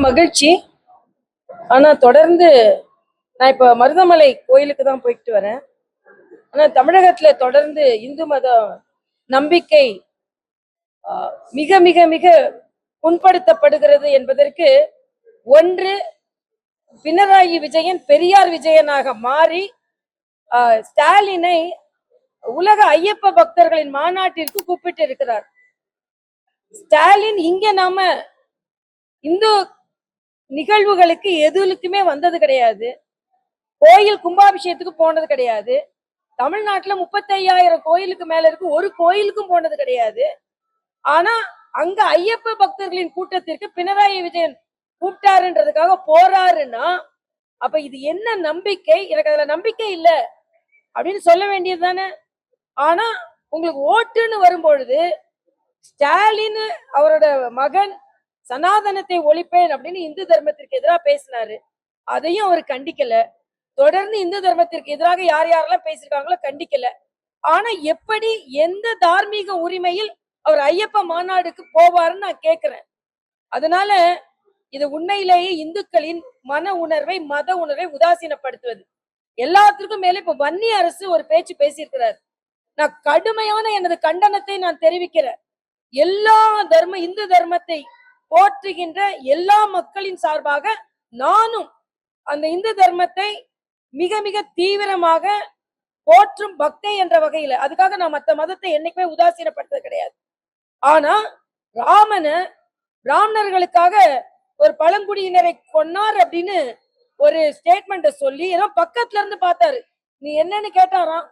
மகிழ்ச்சி. ஆனா தொடர்ந்து நான் இப்ப மருதமலை கோயிலுக்கு தான் போயிட்டு வரேன். ஆனா தமிழகத்துல தொடர்ந்து இந்து மத நம்பிக்கை மிக மிக மிக புண்படுத்தப்படுகிறது என்பதற்கு ஒன்று, பினராயி விஜயன் பெரியார் விஜயனாக மாறி ஸ்டாலினை உலக ஐயப்ப பக்தர்களின் மாநாட்டிற்கு கூப்பிட்டு இருக்கிறார். ஸ்டாலின் இங்க நாம இந்து நிகழ்வுகளுக்கு எதுலுக்குமே வந்தது கிடையாது. கோயில் கும்பாபிஷேகத்துக்கு போனது கிடையாது. தமிழ்நாட்டுல 35,000 கோயிலுக்கு மேல இருக்கு, ஒரு கோயிலுக்கும் போனது கிடையாது. ஆனா அங்க ஐயப்ப பக்தர்களின் கூட்டத்திற்கு பினராயி விஜயன் கூப்பிட்டாருன்றதுக்காக போறாருன்னா அப்ப இது என்ன நம்பிக்கை? எனக்கு அதுல நம்பிக்கை இல்ல அப்படின்னு சொல்ல வேண்டியது தானே. ஆனா உங்களுக்கு ஓட்டுன்னு வரும்பொழுது ஸ்டாலின் அவரோட மகன் சனாதனத்தை ஒழிப்பேன் அப்படின்னு இந்து தர்மத்திற்கு எதிராக பேசினாரு. அதையும் அவர் கண்டிக்கல. தொடர்ந்து இந்து தர்மத்திற்கு எதிராக யார் யாரெல்லாம் பேசிருக்காங்களோ கண்டிக்கல. ஆனா எப்படி எந்த தார்மீக உரிமையில் அவர் ஐயப்ப மாநாடுக்கு போவாருன்னு நான் கேட்கிறேன். அதனால இது உண்மையிலேயே இந்துக்களின் மன உணர்வை, மத உணர்வை உதாசீனப்படுத்துவது. எல்லாத்துக்கும் மேல இப்ப வன்னி அரசு ஒரு பேச்சு பேசியிருக்கிறார். நான் கடுமையான எனது கண்டனத்தை நான் தெரிவிக்கிறேன். எல்லா இந்து தர்மத்தை போற்றுகின்ற எல்லா மக்களின் சார்பாக நானும் அந்த இந்து தர்மத்தை மிக மிக தீவிரமாக போற்றும் பக்தை என்ற வகையில, அதுக்காக நான் மத்த மதத்தை என்னைக்குமே உதாசீனப்படுத்துறது கிடையாது. ஆனா பிராமணர்களுக்காக ஒரு பழங்குடியினரை கொன்னார் அப்படின்னு ஒரு ஸ்டேட்மெண்ட் சொல்லி ஏதோ பக்கத்துல இருந்து பார்த்தாரு. நீ என்னன்னு கேட்டாராம்.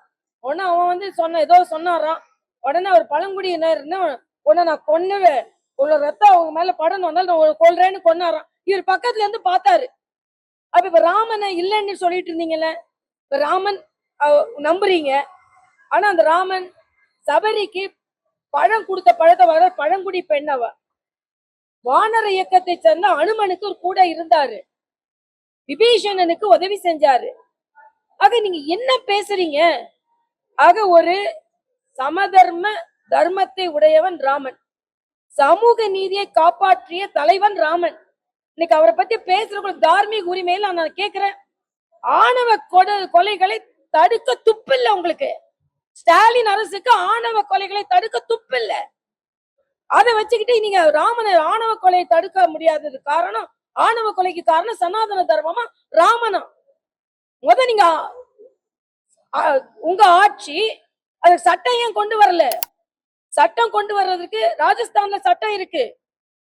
உடனே அவன் ஏதோ சொன்னாராம். உடனே ஒரு பழங்குடியினர் உடனே நான் கொன்னுவேன், உள்ள ரத்தம் அவங்க மேல படணும் வந்தாலும் நான் கொல்றேன்னு கொன்னாராம். இவர் பக்கத்துல இருந்து பார்த்தாரு. அப்ப இப்ப ராமனை இல்லைன்னு சொல்லிட்டு இருந்தீங்கல்ல, இப்ப ராமன் நம்புறீங்க. ஆனா அந்த ராமன் சபரிக்கு பழம் கொடுத்த பழத்தை வர பழங்குடி பெண்ணவ. வானர இயக்கத்தை சேர்ந்த அனுமனுக்கு ஒரு கூட இருந்தாரு, விபீஷணனுக்கு உதவி செஞ்சாரு. ஆக நீங்க என்ன பேசுறீங்க? ஆக ஒரு சமதர்ம தர்மத்தை உடையவன் ராமன், சமூக நீதியை காப்பாற்றிய தலைவன் ராமன். இன்னைக்கு அவரை பத்தி பேசுற தார்மீக உரிமையில நான் கேட்கிறேன். ஆணவ கொலைகளை தடுக்க துப்பில்ல உங்களுக்கு. ஸ்டாலின் அரசுக்கு ஆணவ கொலைகளை தடுக்க துப்பில்ல. அதை வச்சுக்கிட்டு நீங்க ராமனை ஆணவ கொலையை தடுக்க முடியாதது காரணம், ஆணவ கொலைக்கு காரணம் சனாதன தர்மமா ராமனா? நீங்க உங்க ஆட்சி அது சட்டம் ஏன் கொண்டு வரல? சட்டம் கொண்டு வர்றதுக்கு ராஜஸ்தான்ல சட்டம் இருக்கு,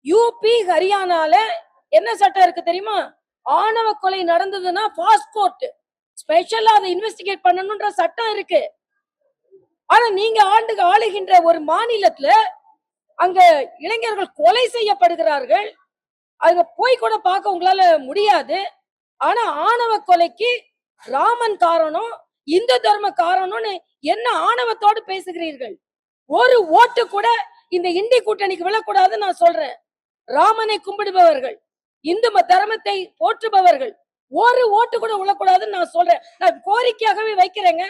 யூபி ஹரியானால என்ன சட்டம் இருக்கு தெரியுமா? ஆணவ கொலை நடந்ததுன்னா ஃபாஸ்ட் கோர்ட் ஸ்பெஷலா அதை இன்வெஸ்டிகேட் பண்ணணும்ன்ற சட்டம் இருக்கு. ஆனா நீங்க ஆளுகின்ற ஒரு மாநிலத்துல அங்க இளைஞர்கள் கொலை செய்யப்படுகிறார்கள். அங்க போய் கூட பார்க்க உங்களால முடியாது. ஆனா ஆணவ கொலைக்கு ராமன் காரணம், இந்து தர்ம காரணம்னு என்ன ஆணவத்தோடு பேசுகிறீர்கள்? ஒரு ஓட்டு கூட இந்த இந்தி கூட்டணிக்கு விழக்கூடாதுன்னு நான் சொல்றேன். ராமனை கும்பிடுபவர்கள், இந்து தர்மத்தை போற்றுபவர்கள் ஒரு ஓட்டு கூட விழக்கூடாதுன்னு நான் சொல்றேன். நான் கோரிக்கையாகவே வைக்கிறேங்க.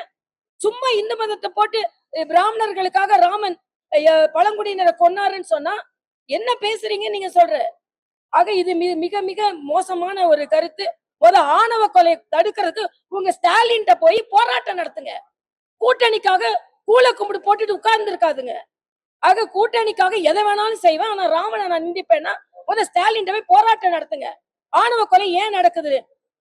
சும்மா இந்து மதத்தை போட்டு பிராமணர்களுக்காக ராமன் பழங்குடியினரை கொன்னாருன்னு சொன்னா என்ன பேசுறீங்க நீங்க சொல்ற? ஆக இது மிக மிக மோசமான ஒரு கருத்து. ஆணவ கொலை தடுக்கிறதுக்கு உங்க ஸ்டாலின் போய் போராட்டம் நடத்துங்க. கூட்டணிக்காக கூல கும்பிடு போட்டுட்டு உட்கார்ந்து இருக்காதுங்க. ஆக கூட்டணிக்காக எதை வேணாலும் செய்வேன், ஆனா ராமனை நான் நிந்திப்பேன்னா ஸ்டாலின் போய் போராட்டம் நடத்துங்க. ஆணவ கொலை ஏன் நடக்குது?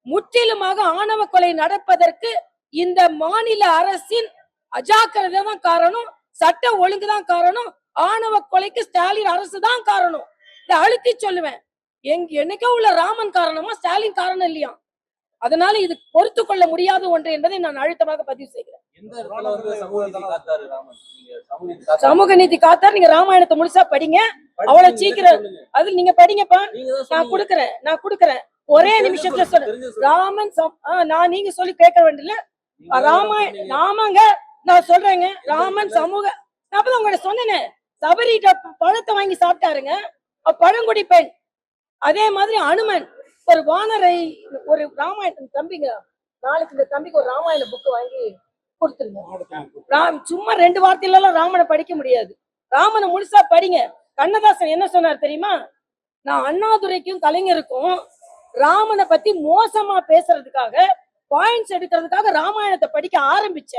முற்றிலுமாக ஆணவ கொலை நடப்பதற்கு இந்த மாநில அரசின் அஜாக்கிரதை தான் காரணம், சட்ட ஒழுங்குதான் காரணம், ஆணவ கொலைக்கு ஸ்டாலின் அரசு தான் காரணம். இதை அழுத்தி சொல்லுவேன். என்னைக்கோ உள்ள ராமன் காரணமா, ஸ்டாலின் காரணம் இல்லையா? அதனால இது பொறுத்து கொள்ள முடியாத ஒன்று என்பதை நான் அழுத்தமாக பதிவு செய்கிறேன். சமூக நீதி காத்தார். நீங்க ராமாயணத்தை முழுசா படிங்க, அவ்வளவு சீக்கிரம் அது நீங்க படிங்கப்பா. நான் குடுக்கறேன் ஒரே நிமிஷத்துல சொல்றேன். ராமன் நான் நீங்க சொல்லி கேட்க வேண்டியல. ராமாயணம் நாமங்க நான் சொல்றேங்க. ராமன் சமூக நான் உங்கள்ட்ட சொன்னேன், சபரிட்ட பழத்தை வாங்கி சாப்பிட்டாருங்க, பழங்குடி பெண். அதே மாதிரி அனுமன் ஒரு வானரை ஒரு ராமாயணம் தம்பிங்க, நாளைக்கு இந்த தம்பிக்கு ஒரு ராமாயண புக்கு வாங்கி கொடுத்துருங்க. சும்மா 2 வார்த்தையில ராமனை படிக்க முடியாது. ராமனை முழுசா படிங்க. கண்ணதாசன் என்ன சொன்னார் தெரியுமா? நான் அண்ணாதுரைக்கும் கலைஞருக்கும் ராமனை பத்தி மோசமா பேசுறதுக்காக பாயிண்ட்ஸ் எடுக்கிறதுக்காக ராமாயணத்தை படிக்க ஆரம்பிச்ச.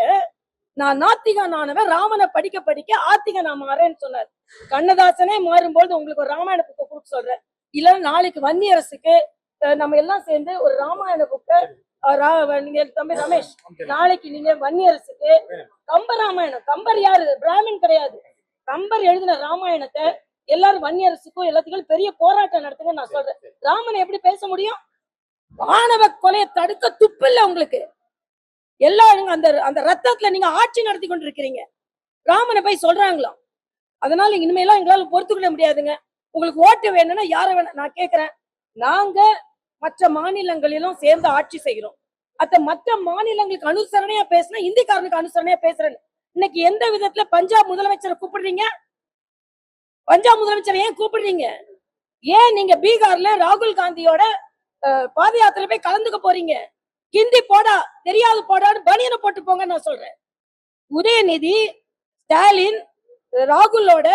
நான் நாத்திகனானவன் ராமனை படிக்க படிக்க ஆத்திக நான் மாறேன்னு சொன்னார். கண்ணதாசனே மாறும்போது உங்களுக்கு ஒரு ராமாயண புக்கை கொடுக்க சொல்றேன். இல்ல நாளைக்கு வன்னியரசுக்கு நம்ம எல்லாம் சேர்ந்து ஒரு ராமாயண புக்கை நீங்க தம்பி ரமேஷ், நாளைக்கு நீங்க வன்னியரசுக்கு கம்பராமாயணம், கம்பர் யாரு? பிராமின் கிடையாது. கம்பர் எழுதின ராமாயணத்தை எல்லாரும் வன்னியரசுக்கும் எல்லாத்துக்கும் பெரிய போராட்டம் நடத்துங்க நான் சொல்றேன். ராமனை எப்படி பேச முடியும்? ஆணவ கொலையை தடுக்க துப்பு இல்ல உங்களுக்கு. எல்லாரும் அந்த அந்த ரத்தத்துல நீங்க ஆட்சி நடத்தி கொண்டிருக்கிறீங்க. ராமனை போய் சொல்றாங்களாம். அதனால இனிமேலாம் எங்களால பொறுத்துக்கிட முடியாதுங்க. உங்களுக்கு ஓட்டு வேணும்னா யார வேணும் நான் கேக்குறேன். நாங்க மற்ற மாநிலங்களிலும் சேர்ந்து ஆட்சி செய்கிறோம். அத்த மற்ற மாநிலங்களுக்கு அனுசரணையா பேசினா இந்திக்காரனுக்கு அனுசரணையா பேசுறேன். இன்னைக்கு எந்த விதத்துல பஞ்சாப் முதலமைச்சரை கூப்பிடுறீங்க? பஞ்சாப் முதலமைச்சரை ஏன் கூப்பிடுறீங்க? ஏன் நீங்க பீகார்ல ராகுல் காந்தியோட பாத யாத்திரை போய் கலந்துக்க போறீங்க? ஹிந்தி போடா, தெரியாது போடான்னு பனியனை போட்டு போங்க நான் சொல்றேன். உதயநிதி ஸ்டாலின் ராகுலோட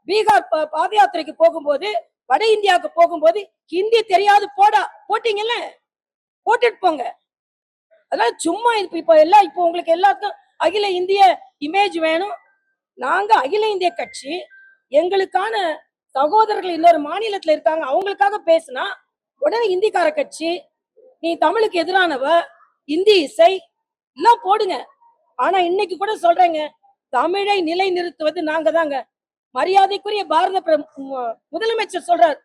பீகார் பாத யாத்திரைக்கு போகும்போது, வட இந்தியாவுக்கு போகும்போது ஹிந்தி தெரியாது போடா போட்டீங்கல்ல, போட்டுட்டு போங்க. அதனால சும்மா இப்ப எல்லாம் இப்போ உங்களுக்கு எல்லாருக்கும் அகில இந்திய இமேஜ் வேணும். நாங்க அகில இந்திய கட்சி, எங்களுக்கான சகோதரர்கள் இன்னொரு மாநிலத்துல இருக்காங்க, அவங்களுக்காக பேசினா உடனே இந்திக்கார கட்சி, நீ தமிழுக்கு எதிரானவ, இந்தி இசை எல்லாம் போடுங்க. ஆனா இன்னைக்கு கூட சொல்றேங்க, தமிழை நிலை நிறுத்துவது நாங்க தாங்க. மரியாதைக்குரிய பாரத முதலமைச்சர் சொல்றார்,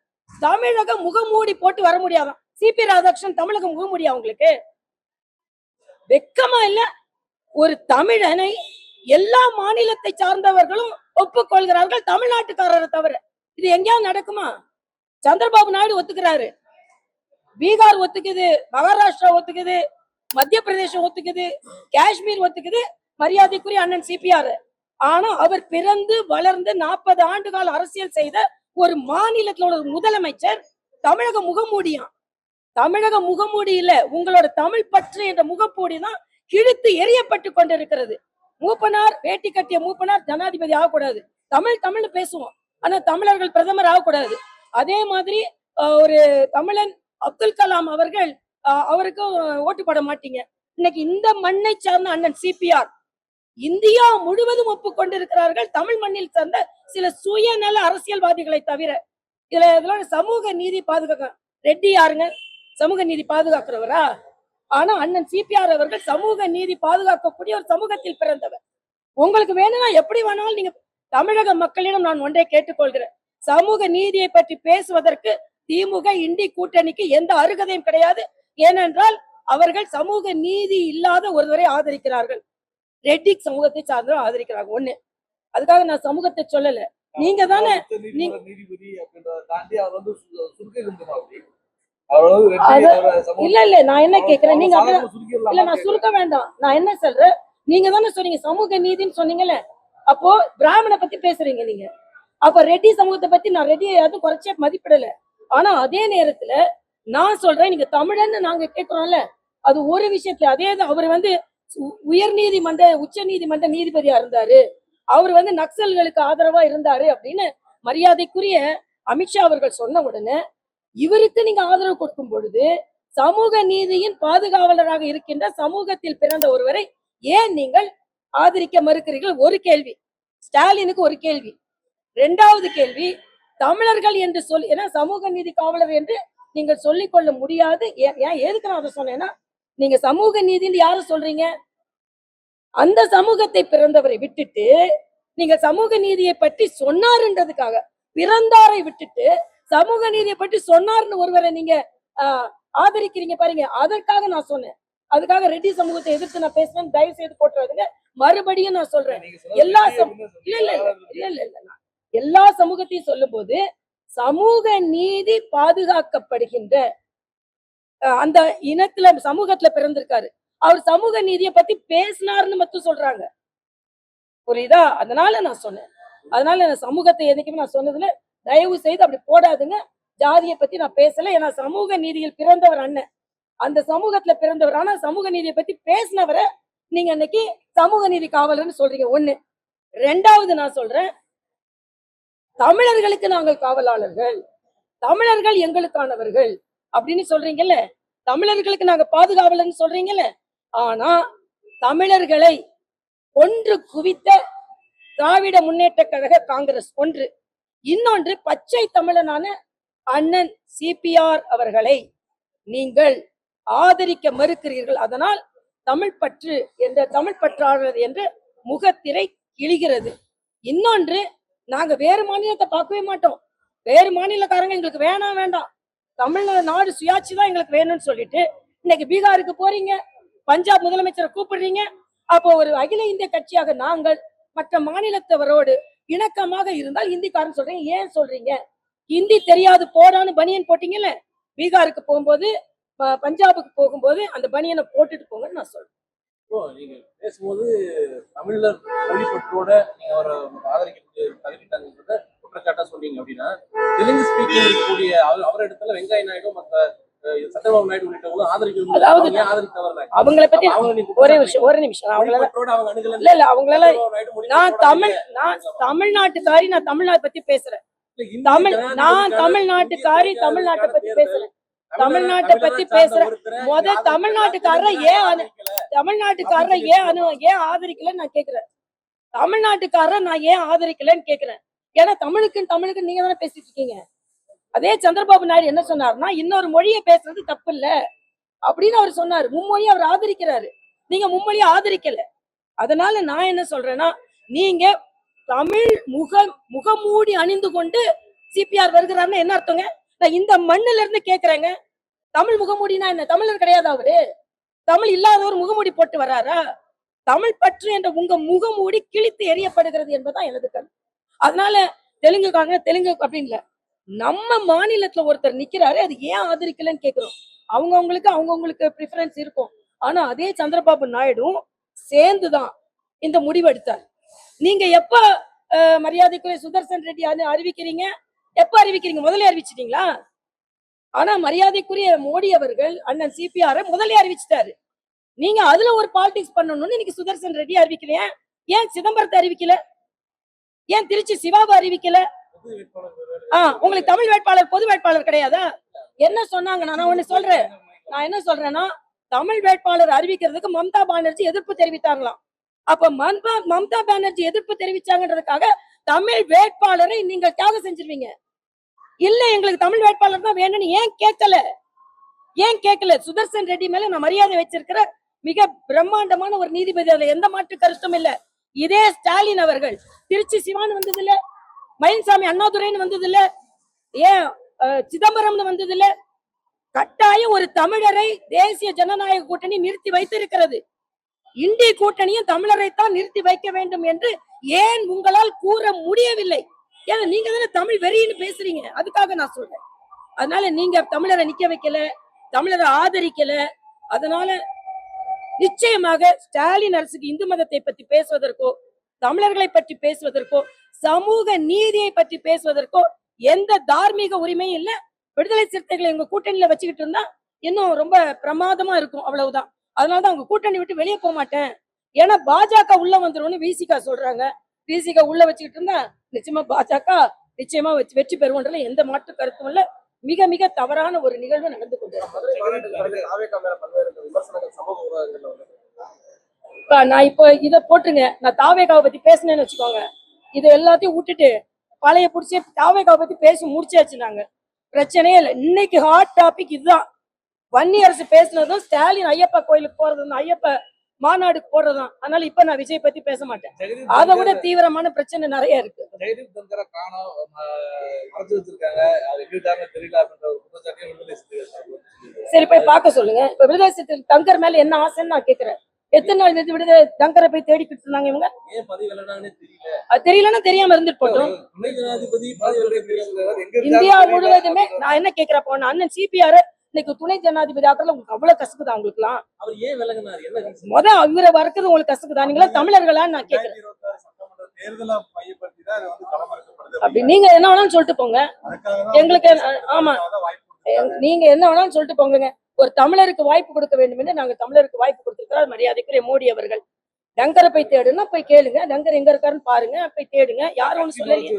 தமிழக முகமூடி போட்டு வர முடியாதான். சிபி ராதாகிருஷ்ணன் தமிழக முகமூடியா உங்களுக்கு? வெக்கமா இல்ல? ஒரு தமிழனை எல்லா மாநிலத்தை சார்ந்தவர்களும் ஒப்புக்கொள்கிறார்கள், தமிழ்நாட்டுக்காரரை தவிர. இது எங்கேயாவது நடக்குமா? சந்திரபாபு நாயுடு ஒத்துக்கிறாரு, பீகார் ஒத்துக்குது, மகாராஷ்டிரா ஒத்துக்குது, மத்திய பிரதேசம் ஒத்துக்குது, காஷ்மீர் ஒத்துக்குது, மரியாதைக்குரிய அண்ணன் சிபிஆர். ஆனா அவர் பிறந்து வளர்ந்து 40 ஆண்டு கால அரசியல் செய்த ஒரு மாநிலத்தோட முதலமைச்சர் தமிழக முகமூடியான். தமிழக முகமூடி இல்ல, உங்களோட தமிழ் பற்று என்ற முகமூடி தான் கிழித்து எரியப்பட்டு கொண்டிருக்கிறது. மூப்பனார், வேட்டி கட்டிய மூப்பனார் ஜனாதிபதி ஆகக்கூடாது. தமிழ் தமிழ் பேசுவோம், ஆனா தமிழர்கள் பிரதமர் ஆகக்கூடாது. அதே மாதிரி ஒரு தமிழன் அப்துல் கலாம் அவர்கள், அவருக்கும் ஓட்டு போட மாட்டீங்க. இன்னைக்கு இந்த மண்ணை சார்ந்த அண்ணன் சிபிஆர் இந்தியா முழுவதும் ஒப்புக்கொண்டிருக்கிறார்கள், தமிழ் மண்ணில் சார்ந்த சில சுயநல அரசியல்வாதிகளை தவிர. இதுல சமூக நீதி பாதுகாக்க ரெட்டி யாருங்க? சமூக நீதி பாதுகாக்கிறவரா? ஆனா அண்ணன் சிபிஆர் அவர்கள் சமூக நீதி பாதுகாக்கக்கூடிய ஒரு சமூகத்தில் பிறந்தவர். உங்களுக்கு வேணும்னா எப்படி வேணாலும் நீங்க, தமிழக மக்களிடம் நான் ஒன்றை கேட்டுக்கொள்கிறேன், சமூக நீதியை பற்றி பேசுவதற்கு திமுக இண்டி கூட்டணிக்கு எந்த அருகதையும் கிடையாது. ஏனென்றால் அவர்கள் சமூக நீதி இல்லாத ஒருவரை ஆதரிக்கிறார்கள், ரெட்டி சமூகத்தை சார்ந்தவர் ஆதரிக்கிறாங்க. ஒண்ணு, அதுக்காக நான் சமூகத்தை சொல்லல. நீங்க தானே நீதிபதி அப்படின்றத தாண்டி அவர் வந்து இல்ல இல்ல, நான் என்ன கேக்குறேன், நீங்க இல்ல நான் சுருக்க வேண்டாம். நான் என்ன சொல்றேன், நீங்க தானே சொன்னீங்க சமூக நீதினு சொன்னீங்கல்ல, அப்போ பிராமண பத்தி பேசுறீங்க நீங்க. அப்ப ரெட்டி சமூகத்தை பத்தி நான் ரெட்டி எதுவும் குறைச்சே மதிப்பிடல. ஆனா அதே நேரத்துல நான் சொல்றேன், நீங்க தமிழன்னு நாங்க கேட்கிறோம்ல, அது ஒரு விஷயத்துல. அதே அவர் வந்து உயர் நீதிமன்ற உச்ச நீதிமன்ற நீதிபதியா இருந்தாரு, அவர் வந்து நக்சல்களுக்கு ஆதரவா இருந்தாரு அப்படின்னு மரியாதைக்குரிய அமித்ஷா அவர்கள் சொன்ன உடனே இவருக்கு நீங்க ஆதரவு கொடுக்கும் பொழுது, சமூக நீதியின் பாதுகாவலராக இருக்கின்ற சமூகத்தில் பிறந்த ஒருவரை ஏன் நீங்கள் ஆதரிக்க மறுக்கிறீர்கள்? ஒரு கேள்வி. ஸ்டாலினுக்கு ஒரு கேள்வி. இரண்டாவது கேள்வி, தமிழர்கள் என்று சொல்லி, ஏன்னா சமூக நீதி காவலர் என்று நீங்கள் சொல்லிக் கொள்ள முடியாது. ஏன் எதுக்கு நான் அதை சொன்னேன்னா, நீங்க சமூக நீதின்னு யாரு சொல்றீங்க? அந்த சமூகத்தை பிறந்தவரை விட்டுட்டு நீங்க சமூக நீதியை பற்றி சொன்னாருன்றதுக்காக, பிறந்தாரை விட்டுட்டு சமூக நீதியை பற்றி சொன்னார்னு ஒருவரை நீங்க ஆதரிக்கிறீங்க பாருங்க. அதற்காக நான் சொன்னேன். அதுக்காக ரெட்டி சமூகத்தை எதிர்த்து நான் பேசுறேன், தயவு செய்து போட்டுறாதுங்க. மறுபடியும் நான் சொல்றேன், எல்லா எல்லா சமூகத்தையும் சொல்லும் போது சமூக நீதி பாதுகாக்கப்படுகின்ற அந்த இனத்துல சமூகத்துல பிறந்திருக்காரு, அவர் சமூக நீதியை பத்தி பேசினார்னு மட்டும் சொல்றாங்க, புரியுதா? அதனால நான் சொன்னேன். அதனால நான் சமூகத்தை எதுக்குமே நான் சொன்னதுல தயவு செய்து அப்படி போடாதுங்க. ஜாதியை பத்தி நான் பேசல, ஏன்னா சமூக நீதியில் பிறந்தவர் அண்ணன், அந்த சமூகத்துல பிறந்தவர். ஆனா சமூக நீதியை பத்தி பேசினவரை நீங்க இன்னைக்கு சமூக நீதி காவலர்னு சொல்றீங்க. ஒண்ணு. ரெண்டாவது நான் சொல்றேன், தமிழர்களுக்கு நாங்கள் காவலாளர்கள், தமிழர்கள் எங்களுக்கானவர்கள் அப்படின்னு சொல்றீங்கல்ல, தமிழர்களுக்கு நாங்க பாதுகாவலன்னு சொல்றீங்கல்ல. ஆனா தமிழர்களை ஒன்று குவித்த திராவிட முன்னேற்ற கழக காங்கிரஸ் ஒன்று, இன்னொன்று பச்சை தமிழனான அண்ணன் சிபிஆர் அவர்களை நீங்கள் ஆதரிக்க மறுக்கிறீர்கள். அதனால் தமிழ் பற்று என்ற தமிழ் பற்றாளர் என்ற முகத்திரை கிழிகிறது. இன்னொன்று, நாங்க வேறு மாநிலத்தை பார்க்கவே மாட்டோம். வேறு மாநிலக்காரங்க எங்களுக்கு வேண்டாம், தமிழ்நாடு சுயாட்சி தான் எங்களுக்கு வேணும்னு சொல்லிட்டு இன்னைக்கு பீகாருக்கு போறீங்க, பஞ்சாப் முதலமைச்சரை கூப்பிடுறீங்க. அப்போ ஒரு அகில இந்திய கட்சியாக நாங்கள் மற்ற மாநிலத்தவரோடு இணக்கமாக இருந்தால் ஹிந்திக்காரன் சொல்றீங்க. ஏன் சொல்றீங்க? ஹிந்தி தெரியாது போடான்னு பனியன் போட்டீங்கல்ல, பீகாருக்கு போகும்போது பஞ்சாபுக்கு போகும்போது அந்த பனியனை போட்டுட்டு போங்கன்னு நான் சொல்றேன். நீங்க பேசும்போது தமிழர் மொழிப்பற்றோட நீங்க அவரை ஆதரிக்க தகுதிட்டாங்கிறத குற்றச்சாட்டா சொன்னீங்க அப்படின்னா, தெலுங்கு ஸ்பீக்கிங் இருக்கக்கூடிய அவர் இடத்துல வெங்காய நாயுடு மற்ற சந்திரபாபு நாயுடு உள்ளிட்டவங்களும் ஆதரிக்கிறவங்க அவங்களை பத்தி ஒரு நிமிஷம் அவங்களால நான் தமிழ்நாட்டுக்காரி, நான் தமிழ்நாட்டை பத்தி பேசுறேன். நான் தமிழ்நாட்டுக்காரி, தமிழ்நாட்டை பத்தி பேசுறேன். தமிழ்நாட்டை பத்தி பேசுறேன். தமிழ்நாட்டுக்காரரை ஏன் ஆதரிக்கலன்னு நான் கேக்குறேன். தமிழ்நாட்டுக்காரரை நான் ஏன் ஆதரிக்கலன்னு கேக்குறேன். ஏன்னா தமிழுக்கு நீங்க தானே பேசிட்டு இருக்கீங்க. அதே சந்திரபாபு நாயுடு என்ன சொன்னாருன்னா, இன்னொரு மொழியை பேசுறது தப்பு இல்ல அப்படின்னு அவர் சொன்னாரு. மும்மொழியை அவர் ஆதரிக்கிறாரு, நீங்க மும்மொழியை ஆதரிக்கல. அதனால நான் என்ன சொல்றேன்னா, நீங்க தமிழ் முகமூடி அணிந்து கொண்டு சிபிஆர் வருகிறாருன்னு என்ன அர்த்தங்க? நான் இந்த மண்ணுல இருந்து கேக்குறேங்க. தமிழ் முகமூடினா என்ன? தமிழர் கிடையாது அவரு? தமிழ் இல்லாதவர் முகமூடி போட்டு வர்றாரா? தமிழ் பற்று என்ற உங்க முகமூடி கிழித்து எறியப்படுகிறது என்பதுதான் எனது கருத்து. அதனால தெலுங்கு அப்படின்னு இல்ல, நம்ம மாநிலத்துல ஒருத்தர் நிக்கிறாரு, அது ஏன் ஆதரிக்கலன்னு கேக்குறோம். அவங்கவுங்களுக்கு ப்ரிஃபரன்ஸ் இருக்கும். ஆனா அதே சந்திரபாபு நாயுடும் சேர்ந்துதான் இந்த முடிவு எடுத்தார். நீங்க எப்ப மரியாதைக்குரிய சுதர்சன் ரெட்டி அறிவிக்கிறீங்க? எப்ப அறிவிக்கிறீங்க? முதல்ல அறிவிச்சிட்டீங்களா? ஆனா மரியாதைக்குரிய மோடி அவர்கள் அண்ணன் சிபிஆர் முதல்ல அறிவிச்சிட்டாரு. நீங்க அதுல ஒரு பாலிடிக்ஸ் பண்ணணும்னு இன்னைக்கு சுதர்சன் ரெட்டி அறிவிக்கல. ஏன் சிதம்பரத்தை அறிவிக்கல? ஏன் திருச்சி சிவாவை அறிவிக்கல? உங்களுக்கு தமிழ் வேட்பாளர் பொது வேட்பாளர் கிடையாதா? என்ன சொன்னாங்க? நான் என்ன சொல்றேன்னா, தமிழ் வேட்பாளர் அறிவிக்கிறதுக்கு மம்தா பானர்ஜி எதிர்ப்பு தெரிவித்தாங்களாம். அப்ப மம்தா பானர்ஜி எதிர்ப்பு தெரிவிச்சாங்கன்றதுக்காக தமிழ் வேட்பாளரை நீங்கள் தியாகம் செஞ்சிருவீங்க. இல்ல, எங்களுக்கு தமிழ் வேட்பாளர் தான் வேணும்னு ஏன் கேட்கல? சுதர்சன் ரெட்டி மேல நான் மரியாதை வச்சிருக்கிற மிக பிரம்மாண்டமான ஒரு நீதிபதி, அதுல எந்த மாற்று கருத்தும் இல்ல. இதே ஸ்டாலின் அவர்கள் திருச்சி சிவான் வந்தது இல்ல, மயில்சாமி அண்ணாதுரைன்னு வந்தது இல்ல, ஏன் சிதம்பரம்னு வந்தது இல்ல. கட்டாயம் ஒரு தமிழரை தேசிய ஜனநாயக கூட்டணி நிறுத்தி வைத்திருக்கிறது. இந்திய கூட்டணியும் தமிழரைத்தான் நிறுத்தி வைக்க வேண்டும் என்று ஏன் உங்களால் கூற முடியவில்லை? ஏன்னா நீங்க தானே தமிழ் வெறின்னு பேசுறீங்க. அதுக்காக நான் சொல்றேன். அதனால நீங்க தமிழரை நிக்க வைக்கல, தமிழரை ஆதரிக்கல. அதனால நிச்சயமாக ஸ்டாலின் அரசுக்கு இந்து மதத்தை பற்றி பேசுவதற்கோ, தமிழர்களை பற்றி பேசுவதற்கோ, சமூக நீதியை பற்றி பேசுவதற்கோ எந்த தார்மீக உரிமையும் இல்ல. விடுதலை சிறுத்தைகளை உங்க கூட்டணியில வச்சுக்கிட்டு இருந்தா இன்னும் ரொம்ப பிரமாதமா இருக்கும், அவ்வளவுதான். அதனாலதான் உங்க கூட்டணி விட்டு வெளியே போக மாட்டேன். ஏன்னா பாஜக உள்ள வந்துரும்னு விசிகா சொல்றாங்க. விசிகா உள்ள வச்சுக்கிட்டு இருந்தா நிச்சயமா பாஜக நிச்சயமா வெற்றி பெறுவோன்றதுல எந்த மாற்று கருத்தும் இல்ல. மிக மிக தவறான ஒரு நிகழ்வு நடந்து கொண்டிருக்கிறது. நான் இப்ப இத போட்டுருங்க, நான் தாவேகாவை பத்தி பேசினேன்னு வச்சுக்கோங்க, இது எல்லாத்தையும் விட்டுட்டு பழைய புடிச்சு தாவேகாவை பத்தி பேசி முடிச்சாச்சுனாங்க, பிரச்சனையே இல்லை. இன்னைக்கு ஹாட் டாபிக் இதுதான். வன்னி அரசு பேசினதும் ஸ்டாலின் ஐயப்பா கோயிலுக்கு போறதும் ஐயப்ப மாநாடுக்கு போடுறதும். அதனால இப்ப நான் விஜய் பத்தி பேச மாட்டேன். அதை விட தீவிரமான பிரச்சனை நிறைய இருக்கு. சரி, போய் பார்க்க சொல்லுங்க. இப்ப விடுதலை சிறுத்தைகள் தங்கர் மேல என்ன ஆசைன்னு நான் கேக்குறேன். எத்தனை நாள் விடுதலை தங்கரை போய் தேடிக்கிட்டு இருந்தாங்க இவங்க? தெரியலன்னா தெரியாம இருந்துட்டு போட்டோம். இந்தியா முழுவதுமே நான் என்ன கேக்குறேன், போன அண்ணன் சிபிஆர் இன்னைக்கு துணை ஜனாதிபதி ஆக்குறதுல உங்களுக்கு அவ்வளவு கசக்குதா? உங்களுக்குலாம் இவரை வறுக்கிறது உங்களுக்கு கசக்குதா? நீங்களா தமிழர்களா நான் கேக்குறேன். அப்படி நீங்க என்ன வேணாலும் சொல்லிட்டு போங்க, எங்களுக்கு ஆமா, நீங்க என்ன வேணாலும் சொல்லிட்டு போங்க. ஒரு தமிழருக்கு வாய்ப்பு கொடுக்க வேண்டும் என்று நாங்க தமிழருக்கு வாய்ப்பு கொடுத்திருக்கிறார் மரியாதைக்குரிய மோடி அவர்கள். டங்கரை போய் தேடுன்னா போய் கேளுங்க, டங்கர் எங்க இருக்காருன்னு பாருங்க, போய் தேடுங்க. யாரும் ஒண்ணு சொல்லலையே.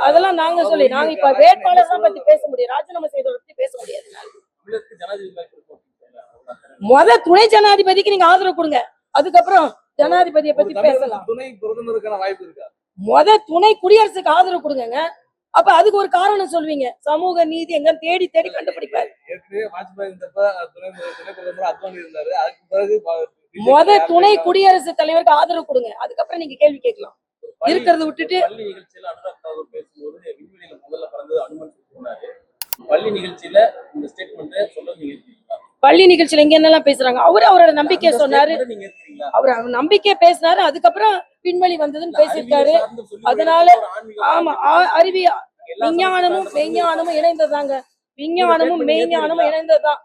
அதெல்லாம் நாங்க சொல்லி நாங்க இப்ப வேட்பாளர் தான் பத்தி பேச முடியும், ராஜினாமா செய்தவரை பத்தி பேச முடியாது. தமிழருக்கு ஜனாதிபதி வாய்ப்பு இருக்கும் அப்படின்னு சொல்றாங்க. துணை ஜனாதிபதிக்கு நீங்க ஆதரவு கொடுங்க, அதுக்கப்புறம் ஜனாதிபதியை பத்தி பேசலாம். துணை பிரதமருக்கான வாய்ப்பு இருக்கா? துணை குடியரசுக்கு ஆதரவு கொடுங்க. அப்ப அதுக்கு ஒரு காரணம் சொல்வீங்க, சமூக நீதி எங்க தேடி தேடி கண்டுபிடிப்பாரு. ஏற்கனவே வாஜ்பாய் இருந்தப்ப துணை பிரதமர் அத்வானி இருந்தாரு. அதுக்கு பிறகு துணை குடியரசுத் தலைவருக்கு ஆதரவு கொடுங்க, அதுக்கப்புறம் நீங்க கேள்வி கேட்கலாம். இருக்கிறத விட்டுட்டு பள்ளி நிகழ்ச்சியில அனுராக் தாக்கூர் பேசும்போது விண்வெளியில முதல்ல பறந்தது அனுமன் சொன்னாரு. பள்ளி நிகழ்ச்சியில இந்த ஸ்டேட்மெண்ட் சொல்றது நீங்க இருக்கீங்களா? பள்ளி நிகழ்ச்சியில இங்க என்னெல்லாம் பேசுறாங்க, அவரோட நம்பிக்கையை சொன்னாரு, நீங்க இருக்கீங்களா? அவர் நம்பிக்கையை பேசினாரு, அதுக்கப்புறம் விண்வெளி வந்ததுன்னு பேசியிருக்காரு. அதனால ஆமா, விஞ்ஞானமும் மெய்ஞானமும் இணைந்ததாங்க. விஞ்ஞானமும் மெய்ஞானமும் இணைந்ததுதான்.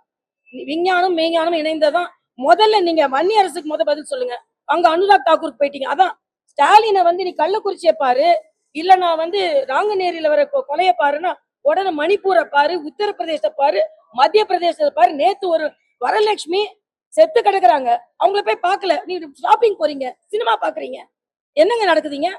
விஞ்ஞானம் மெய்ஞானம் இணைந்ததான். முதல்ல நீங்க வன்னி அரசுக்கு பதில் சொல்லுங்க. அங்க அனுராக் தாக்கூருக்கு போயிட்டீங்க. அதான் ஸ்டாலினை நீ கள்ளக்குறிச்சியை பாரு, இல்ல நான் நாங்குநேரியில வர கொலையை பாருன்னா உடனே மணிப்பூரை பாரு, உத்தரப்பிரதேச பாரு, மத்திய பிரதேசத்தை பாரு. நேத்து ஒரு வரலட்சுமி செத்து கிடக்குறாங்க, அவங்கள போய் பார்க்கல. நீ ஷாப்பிங் போறீங்க, சினிமா பாக்குறீங்க, என்னங்க நடக்குதுங்க?